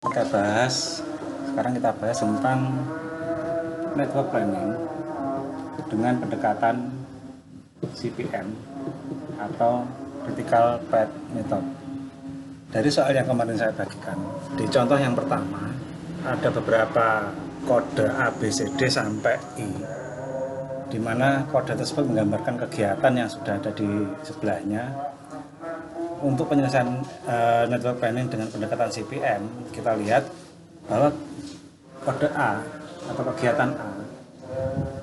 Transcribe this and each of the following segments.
Sekarang kita bahas tentang network planning dengan pendekatan CPM atau Critical Path Method. Dari soal yang kemarin saya bagikan, di contoh yang pertama ada beberapa kode A, B, C, D sampai I, di mana kode tersebut menggambarkan kegiatan yang sudah ada di sebelahnya. Untuk penyelesaian network planning dengan pendekatan CPM, kita lihat bahwa kode A atau kegiatan A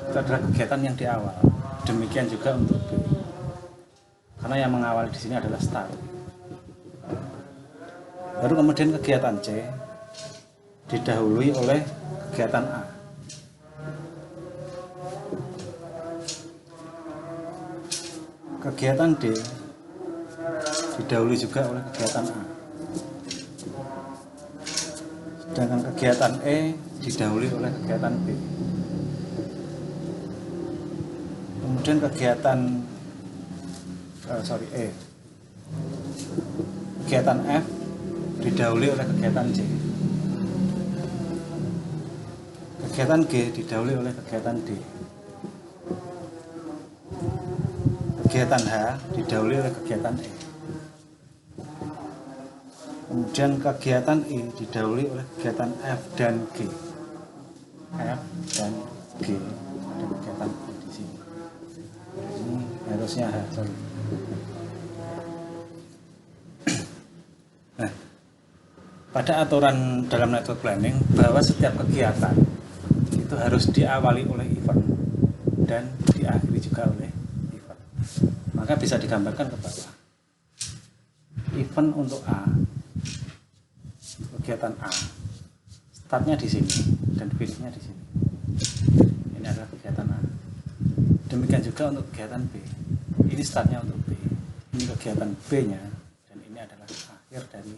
itu adalah kegiatan yang di awal. Demikian juga untuk B, karena yang mengawali di sini adalah start. Baru kemudian kegiatan C didahului oleh kegiatan A. Kegiatan D didahului juga oleh kegiatan A. Sedangkan kegiatan E didahului oleh kegiatan B. Kemudian kegiatan E. Kegiatan F didahului oleh kegiatan C. Kegiatan G didahului oleh kegiatan D. Kegiatan H didahului oleh kegiatan E. Kemudian kegiatan I didahului oleh kegiatan F dan G. F dan G ada kegiatan I di sini. Ini harusnya H, sorry. Nah, pada aturan dalam network planning bahwa setiap kegiatan itu harus diawali oleh event dan diakhiri juga oleh event. Maka bisa digambarkan ke bawah. Event untuk A, kegiatan A, startnya di sini dan finishnya di sini. Ini adalah kegiatan A. Demikian juga untuk kegiatan B. Ini startnya untuk B. Ini kegiatan B-nya dan ini adalah akhir dari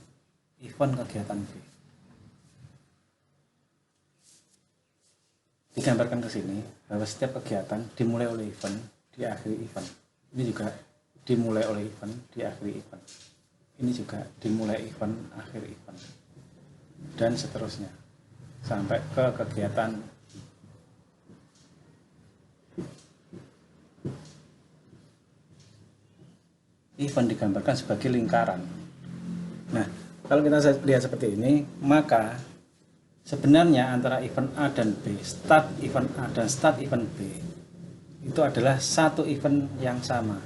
event kegiatan B. Digambarkan ke sini bahwa setiap kegiatan dimulai oleh event, diakhiri event. Ini juga dimulai oleh event, diakhiri event. Ini juga dimulai event, akhir event. Dan seterusnya sampai ke kegiatan event digambarkan sebagai lingkaran. Nah, kalau kita lihat seperti ini, maka sebenarnya antara event A dan B, start event A dan start event B, itu adalah satu event yang sama.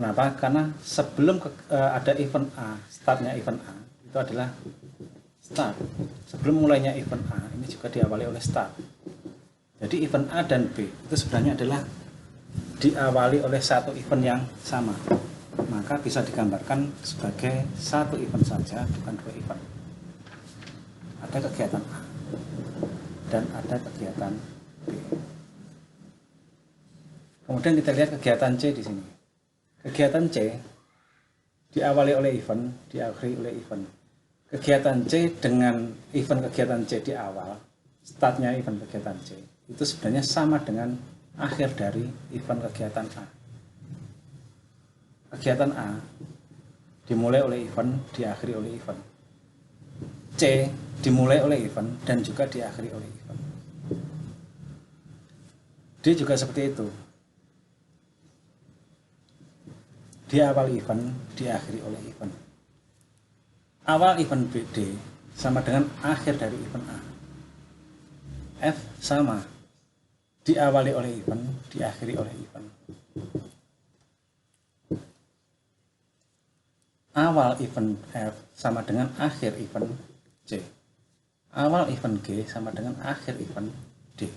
Kenapa? Karena sebelum ada event A, startnya event A, itu adalah start. Sebelum mulainya event A, ini juga diawali oleh start. Jadi event A dan B itu sebenarnya adalah diawali oleh satu event yang sama. Maka bisa digambarkan sebagai satu event saja, bukan dua event. Ada kegiatan A dan ada kegiatan B. Kemudian kita lihat kegiatan C di sini. Kegiatan C diawali oleh event, diakhiri oleh event. Kegiatan C dengan event kegiatan C di awal, startnya event kegiatan C, itu sebenarnya sama dengan akhir dari event kegiatan A. Kegiatan A dimulai oleh event, diakhiri oleh event. C dimulai oleh event dan juga diakhiri oleh event. D juga seperti itu. Diawali event, diakhiri oleh event. Awal event D sama dengan akhir dari event A. F sama, diawali oleh event, diakhiri oleh event. Awal event F sama dengan akhir event C. Awal event G sama dengan akhir event D.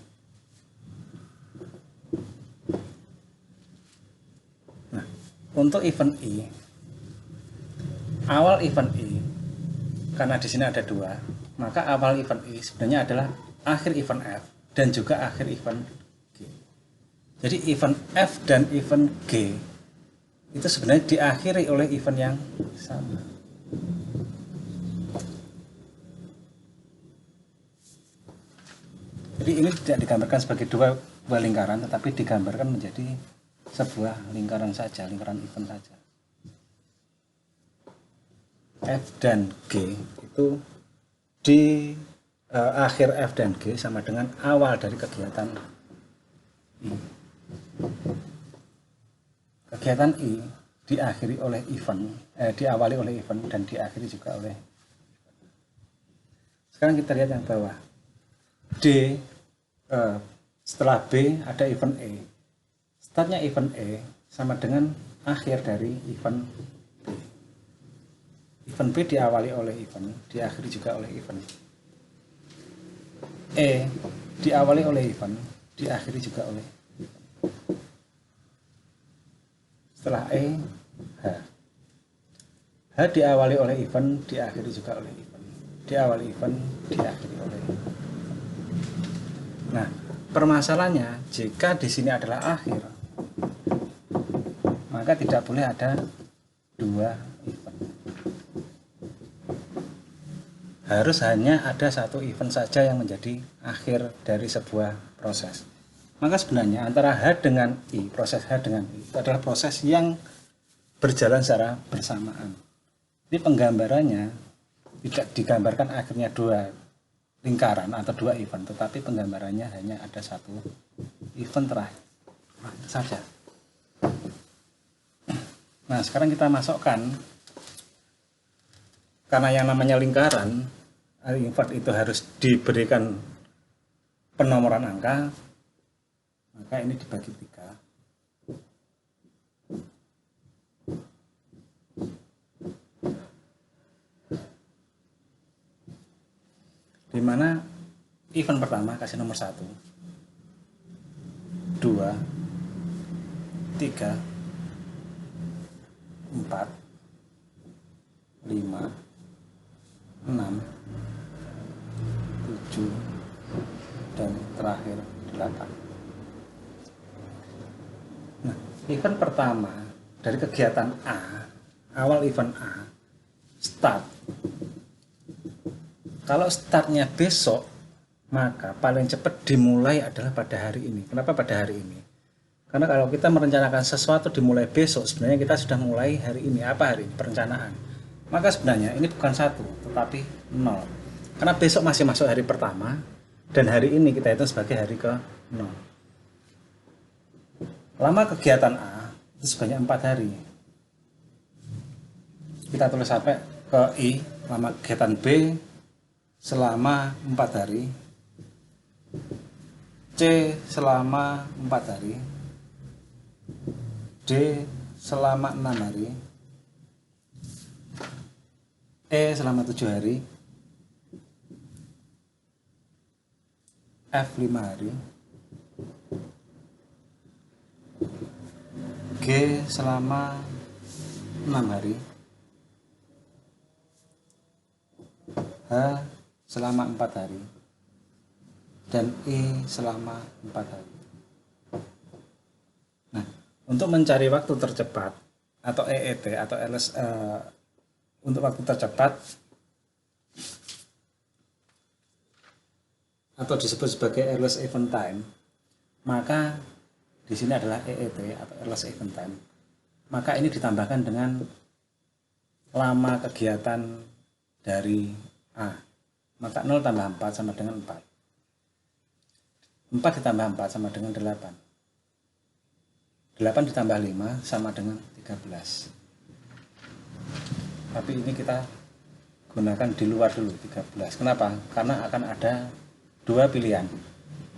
Nah, untuk event I, awal event I, karena di sini ada dua, maka awal event I sebenarnya adalah akhir event F dan juga akhir event G. Jadi event F dan event G itu sebenarnya diakhiri oleh event yang sama. Jadi ini tidak digambarkan sebagai dua lingkaran, tetapi digambarkan menjadi sebuah lingkaran saja, lingkaran event saja. F dan G itu di akhir F dan G sama dengan awal dari kegiatan I. Kegiatan I diakhiri oleh event, diawali oleh event dan diakhiri juga oleh. Sekarang kita lihat yang bawah. D, setelah B ada event E. Startnya event E sama dengan akhir dari event B. Event B diawali oleh event, diakhiri juga oleh event. E diawali oleh event, diakhiri juga oleh event. Setelah E, H. H diawali oleh event, diakhiri juga oleh event. Diawali event, diakhiri oleh event. Nah, permasalahannya jika di sini adalah akhir, maka tidak boleh ada dua event. Harus hanya ada satu event saja yang menjadi akhir dari sebuah proses. Maka sebenarnya antara H dengan I, proses H dengan I, itu adalah proses yang berjalan secara bersamaan. Ini penggambarannya tidak digambarkan akhirnya dua lingkaran atau dua event, tetapi penggambarannya hanya ada satu event terakhir saja. Nah, sekarang kita masukkan, karena yang namanya lingkaran, event itu harus diberikan penomoran angka, maka ini dibagi 3. Di mana event pertama kasih nomor 1, 2, 3, 4, 5, 6, 7, dan terakhir 8. Nah, event pertama dari kegiatan A, awal event A, start. Kalau startnya besok, maka paling cepat dimulai adalah pada hari ini. Kenapa pada hari ini? Karena kalau kita merencanakan sesuatu dimulai besok, sebenarnya kita sudah mulai hari ini. Apa hari ini? Perencanaan. Maka sebenarnya ini bukan 1, tetapi 0. Karena besok masih masuk hari pertama, dan hari ini kita hitung sebagai hari ke-0. Lama kegiatan A itu sebanyak 4 hari. Kita tulis sampai ke I, lama kegiatan B selama 4 hari, C selama 4 hari, D selama 6 hari, E selama 7 hari, F 5 hari, G selama 6 hari, H selama 4 hari, dan E selama 4 hari. Nah, untuk mencari waktu tercepat atau EET atau LS, untuk waktu tercepat atau disebut sebagai Earliest Event Time, maka di sini adalah EET atau Earliest Event Time. Maka ini ditambahkan dengan lama kegiatan dari A. Maka 0 tambah 4 sama dengan 4. 4 ditambah 4 sama dengan 8. 8 ditambah 5 sama dengan 13. Tapi ini kita gunakan di luar dulu, 13. Kenapa? Karena akan ada dua pilihan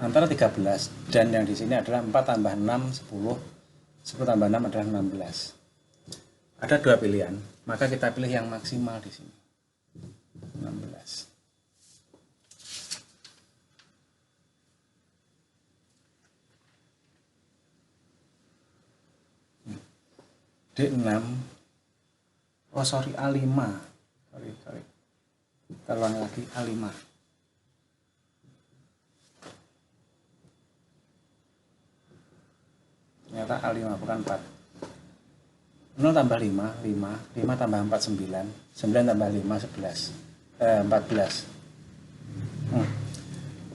antara 13 dan yang di sini adalah 4 tambah 6 10. 10 tambah 6 adalah 16. Ada dua pilihan, maka kita pilih yang maksimal di sini, 16. D6, oh sorry, A5, sorry, kita ulangi lagi, A5. Ternyata A5 bukan 4. 0 tambah 5, 5, 5 tambah 4, 9, 9 tambah 5, 11, 14.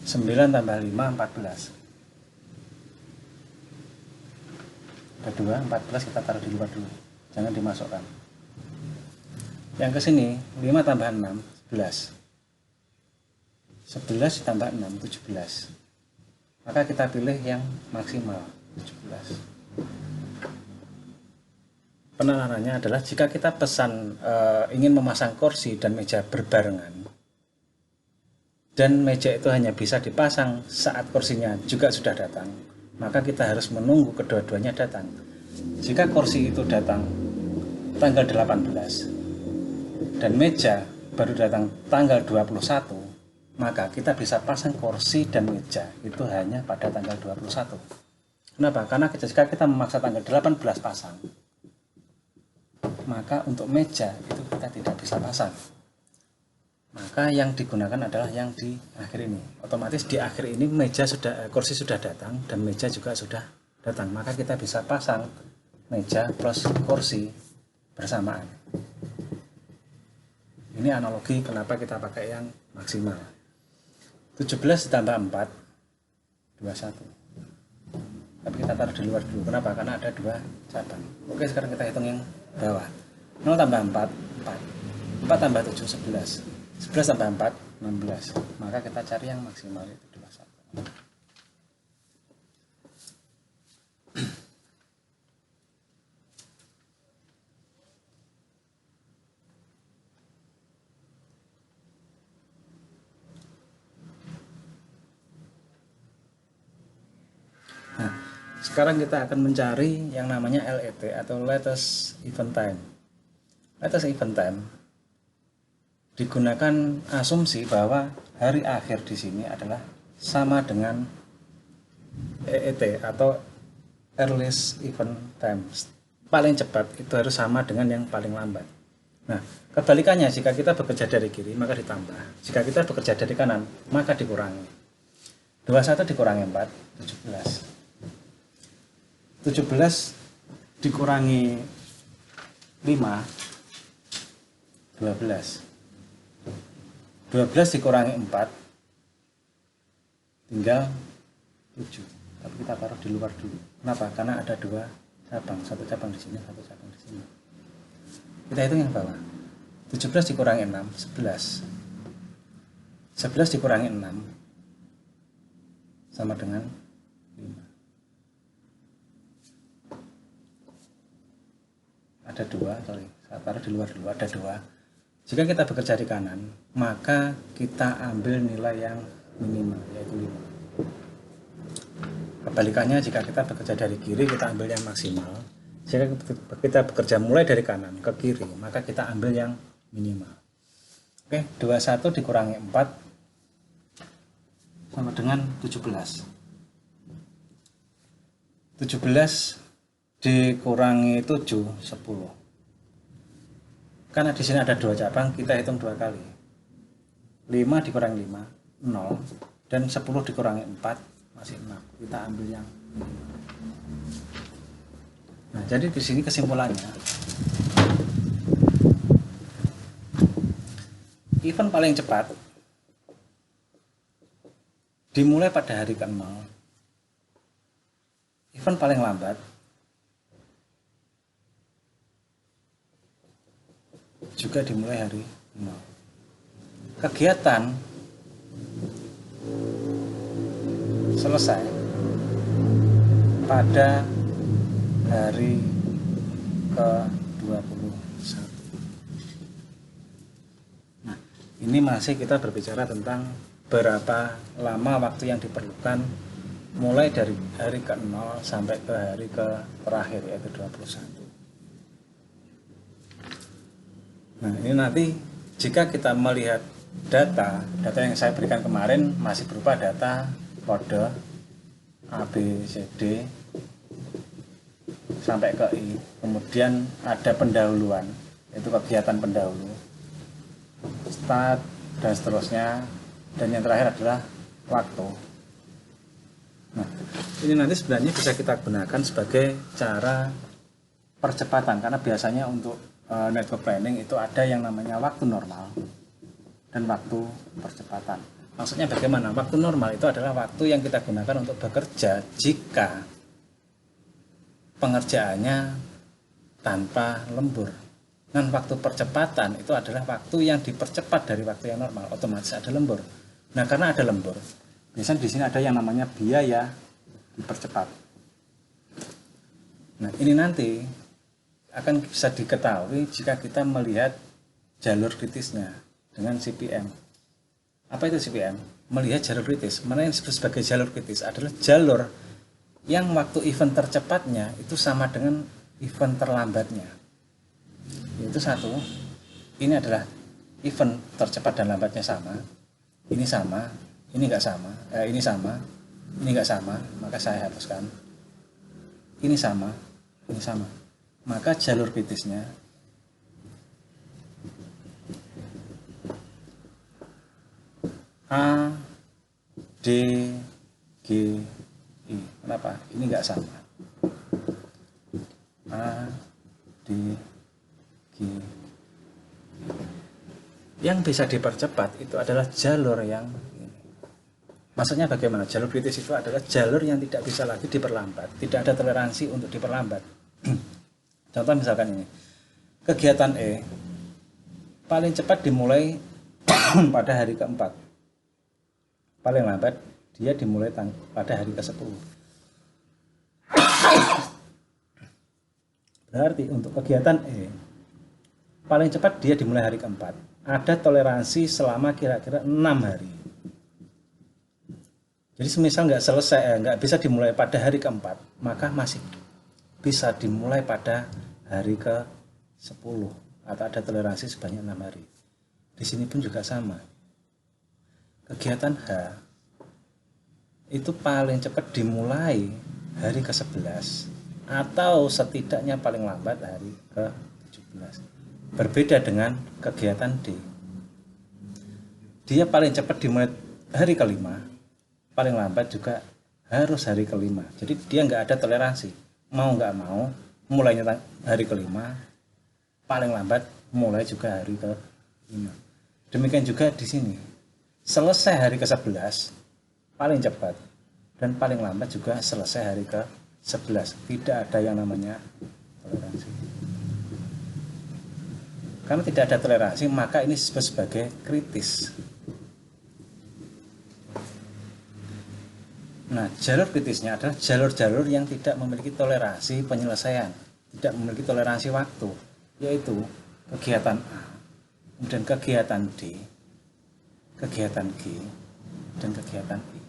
9 tambah 5, 14. Ada 2, 14 kita taruh di luar dulu, jangan dimasukkan. Yang ke sini 5 tambah 6 11. 11 ditambah 6 17. Maka kita pilih yang maksimal 17. Penalarannya adalah jika kita pesan ingin memasang kursi dan meja berbarengan, dan meja itu hanya bisa dipasang saat kursinya juga sudah datang, maka kita harus menunggu kedua-duanya datang. Jika kursi itu datang tanggal 18 dan meja baru datang tanggal 21, maka kita bisa pasang kursi dan meja itu hanya pada tanggal 21. Kenapa? Karena jika kita memaksa tanggal 18 pasang, maka untuk meja itu kita tidak bisa pasang. Maka yang digunakan adalah yang di akhir ini. Otomatis di akhir ini kursi sudah datang dan meja juga sudah datang. Maka kita bisa pasang meja plus kursi bersamaan. Ini analogi kenapa kita pakai yang maksimal. 17 ditambah 4 21. Tapi kita taruh di luar dulu. Kenapa? Karena ada 2 cabang. Oke, sekarang kita hitung yang bawah. 0 tambah 4 4. 4 tambah 7 11. 11 tambah 4 16. Maka kita cari yang maksimal itu 21. Nah, sekarang kita akan mencari yang namanya LET atau latest event time. Latest event time digunakan asumsi bahwa hari akhir di sini adalah sama dengan EET atau earliest event time. Paling cepat itu harus sama dengan yang paling lambat. Nah, kebalikannya jika kita bekerja dari kiri maka ditambah. Jika kita bekerja dari kanan maka dikurangi. 21 dikurangi 4 17. 17 dikurangi 5 12. 12 dikurangi 4 tinggal 7. Tapi kita taruh di luar dulu. Kenapa? Karena ada 2 cabang, satu cabang di sini, satu cabang di sini. Kita hitung yang bawah. 17 dikurangi 6 11. 11 dikurangi 6 sama dengan 5. Ada 2, sorry, saya taruh di luar dulu, ada 2. Jika kita bekerja di kanan, maka kita ambil nilai yang minimal, yaitu 5. Kebalikannya, jika kita bekerja dari kiri, kita ambil yang maksimal. Jika kita bekerja mulai dari kanan ke kiri, maka kita ambil yang minimal. Oke, 21 dikurangi 4 sama dengan 17. 17 dikurangi 7 10. Karena di sini ada 2 cabang, kita hitung 2 kali. 5 dikurangi 5 0 dan 10 dikurangi 4 masih 6. Kita ambil yang 5. Nah, jadi di sini kesimpulannya, event paling cepat dimulai pada hari ke-0. Event paling lambat juga dimulai hari 0. Kegiatan selesai pada hari ke-21. Nah, ini masih kita berbicara tentang berapa lama waktu yang diperlukan mulai dari hari ke-0 sampai ke hari terakhir, yaitu 21. Nah, ini nanti jika kita melihat data yang saya berikan kemarin masih berupa data kode A, B, C, D sampai ke I. Kemudian ada pendahuluan, yaitu kegiatan pendahulu, start, dan seterusnya. Dan yang terakhir adalah waktu. Nah, ini nanti sebenarnya bisa kita gunakan sebagai cara percepatan, karena biasanya untuk network planning itu ada yang namanya waktu normal dan waktu percepatan. Maksudnya bagaimana? Waktu normal itu adalah waktu yang kita gunakan untuk bekerja jika pengerjaannya tanpa lembur, Dan waktu percepatan itu adalah waktu yang dipercepat dari waktu yang normal, otomatis ada lembur. Nah, karena ada lembur, biasanya di sini ada yang namanya biaya dipercepat. Nah, ini nanti akan bisa diketahui jika kita melihat jalur kritisnya dengan CPM. Apa itu CPM? Melihat jalur kritis. Mana yang disebut sebagai jalur kritis adalah jalur yang waktu event tercepatnya itu sama dengan event terlambatnya. Yaitu satu, ini adalah event tercepat dan lambatnya sama, ini sama, ini nggak sama, ini sama, ini nggak sama, maka saya hapuskan. Ini sama, maka jalur kritisnya A, D, G, I. Kenapa? Ini nggak sama. A, D, G. Yang bisa dipercepat itu adalah jalur yang ini. Maksudnya bagaimana? Jalur kritis itu adalah jalur yang tidak bisa lagi diperlambat. Tidak ada toleransi untuk diperlambat. Contoh misalkan ini. Kegiatan E paling cepat dimulai pada hari keempat. Paling lambat dia dimulai pada hari ke-10. Berarti untuk kegiatan E paling cepat dia dimulai hari keempat. Ada toleransi selama kira-kira 6 hari. Jadi semisal nggak bisa dimulai pada hari keempat, maka masih bisa dimulai pada hari ke-10 atau ada toleransi sebanyak 6 hari. Di sini pun juga sama. Kegiatan H itu paling cepat dimulai hari ke-11 atau setidaknya paling lambat hari ke-17. Berbeda dengan kegiatan D. Dia paling cepat dimulai hari ke-5, paling lambat juga harus hari ke-5. Jadi dia nggak ada toleransi. Mau nggak mau, mulainya hari ke-5, paling lambat mulai juga hari ke-5. Demikian juga di sini. Selesai hari ke-11, paling cepat. Dan paling lambat juga selesai hari ke-11. Tidak ada yang namanya toleransi. Karena tidak ada toleransi, maka ini disebut sebagai kritis. Nah, jalur kritisnya adalah jalur-jalur yang tidak memiliki toleransi penyelesaian, tidak memiliki toleransi waktu, yaitu kegiatan A, kemudian kegiatan D, kegiatan G, dan kegiatan I.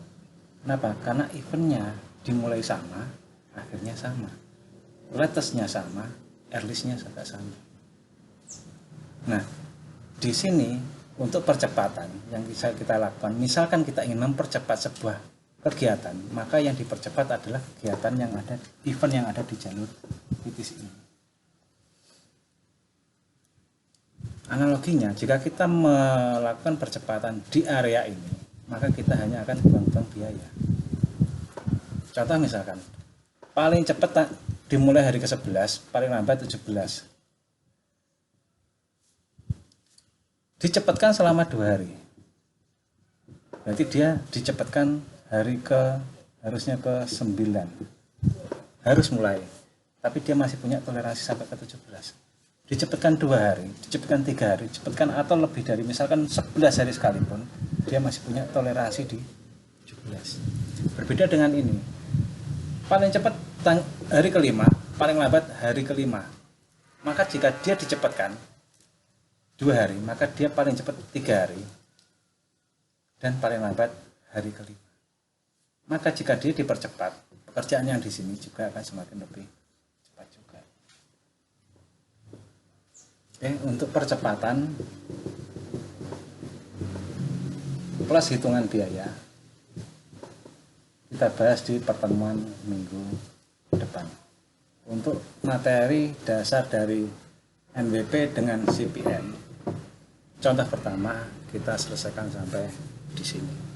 Kenapa? Karena eventnya dimulai sama, akhirnya sama, latestnya sama, earliest-nya juga sama. Nah, di sini untuk percepatan yang bisa kita lakukan, misalkan kita ingin mempercepat sebuah kegiatan, maka yang dipercepat adalah kegiatan yang ada, event yang ada di jalur kritis ini. Analoginya, jika kita melakukan percepatan di area ini, maka kita hanya akan buang-buang biaya. Contoh misalkan, paling cepat dimulai hari ke-11, paling lambat 17. Dicepatkan selama 2 hari. Berarti dia dicepatkan harusnya ke-9. Harus mulai. Tapi dia masih punya toleransi sampai ke-17. Dicepatkan 2 hari, dicepatkan 3 hari, dicepatkan atau lebih dari misalkan 11 hari sekalipun, dia masih punya toleransi di 17. Berbeda dengan ini. Paling cepat hari ke-5, paling lambat hari ke-5. Maka jika dia dicepatkan 2 hari, maka dia paling cepat 3 hari dan paling lambat hari ke-5. Maka jika dia dipercepat, pekerjaan yang di sini juga akan semakin lebih cepat juga. Oke, untuk percepatan plus hitungan biaya kita bahas di pertemuan minggu depan. Untuk materi dasar dari NWP dengan CPM, contoh pertama kita selesaikan sampai di sini.